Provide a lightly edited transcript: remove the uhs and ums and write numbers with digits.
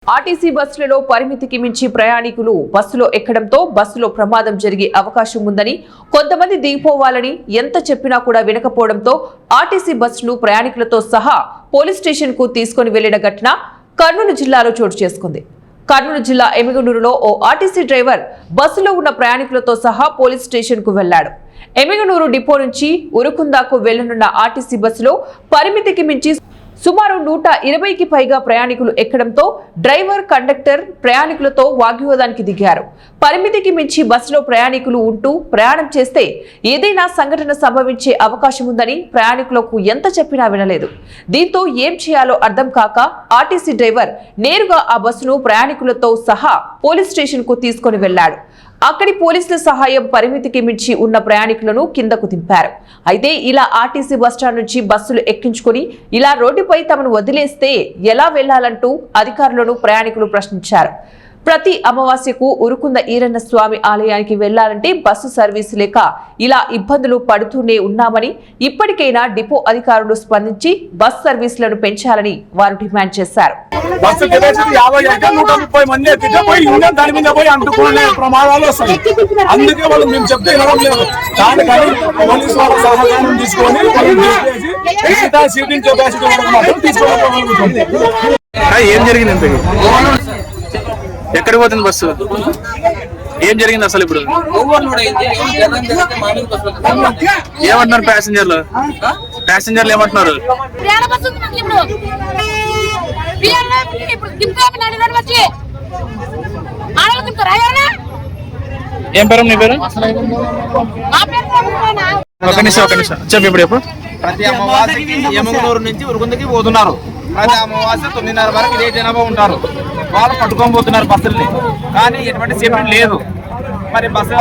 RTC బస్సులలో పరిమితికి మించి ప్రయాణికులు బస్సులో ఎక్కడంతో బస్సులో ప్రమాదం జరిగే అవకాశం ఉందని, కొంతమంది దిగిపోవాలని ఎంత చెప్పినా కూడా వినకపోవడంతో ఆర్టీసీ బస్సును ప్రయాణికులతో సహా పోలీస్ స్టేషన్ కు తీసుకుని వెళ్లిన ఘటన కర్నూలు జిల్లాలో చోటు చేసుకుంది. కర్నూలు జిల్లా ఎమిగనూరులో ఓ ఆర్టీసీ డ్రైవర్ బస్సులో ఉన్న ప్రయాణికులతో సహా పోలీస్ స్టేషన్ కు వెళ్లాడు. ఎమిగనూరు డిపో నుంచి ఉరుకుందాకు వెళ్లనున్న ఆర్టీసీ బస్సులో పరిమితికి మించి సుమారు 120కి పైగా ప్రయాణికులు ఎక్కడంతో డ్రైవర్, కండక్టర్ ప్రయాణికులతో వాగ్వివాదానికి దిగారు. పరిమితికి మించి బస్సులో ప్రయాణికులు ఉంటూ ప్రయాణం చేస్తే ఏదైనా సంఘటన సంభవించే అవకాశం ఉందని ప్రయాణికులకు ఎంత చెప్పినా వినలేదు. దీంతో ఏం చేయాలో అర్థం కాక ఆర్టీసీ డ్రైవర్ నేరుగా ఆ బస్సును ప్రయాణికులతో సహా పోలీస్ స్టేషన్ కు తీసుకుని వెళ్లాడు. అక్కడి పోలీసుల సహాయం పరిమితికి మించి ఉన్న ప్రయాణికులను కిందకు దింపారు. అయితే ఇలా ఆర్టీసీ బస్టాండ్ నుంచి బస్సులు ఎక్కించుకుని ఇలా రోడ్డుపై తమను వదిలేస్తే ఎలా వెళ్లాలంటూ అధికారులను ప్రయాణికులు ప్రశ్నించారు. ప్రతి అమావాస్యకు ఉరుకుంద ఈరన్న స్వామి ఆలయానికి వెళ్లాలంటే బస్సు సర్వీసు లేక ఇలా ఇబ్బందులు పడుతూనే ఉన్నామని, ఇప్పటికైనా డిపో అధికారులు స్పందించి బస్ సర్వీసులను పెంచాలని వారు డిమాండ్ చేశారు. బస్సు కెపాసిటీ 50 మంది ఎక్కితే పోయి ఇంజన్ దాని మీద పోయి అంటుకునే ప్రమాదాలు వస్తాయి. అందుకే వాళ్ళు మేము చెప్తే వినడం లేదు. దానికని పోలీసు వాళ్ళ సహకారం తీసుకొని సీటింగ్ కెపాసిటీ తీసుకోవాలి. ఏం జరిగింది? ఎక్కడికి పోతుంది బస్సు? ఏం జరిగింది అసలు? ఇప్పుడు ఏమంటున్నారు ప్యాసింజర్లు ఏమంటున్నారు? ఏం పేరు నీ పేరు? ఒక నిమిషం చెప్పు. ఇప్పుడు ఎప్పుడు? ప్రతి అమావాస్యకి ఎమగనూరు నుంచి ఉరుకుందకి పోతున్నారు. ప్రతి అమావాస్య 9:30 వరకు ఇదే జనాభా ఉంటారు. వాళ్ళు పట్టుకొని పోతున్నారు బస్సుల్ని, కానీ ఎటువంటి సేఫ్టీ లేదు. మరి బస్సు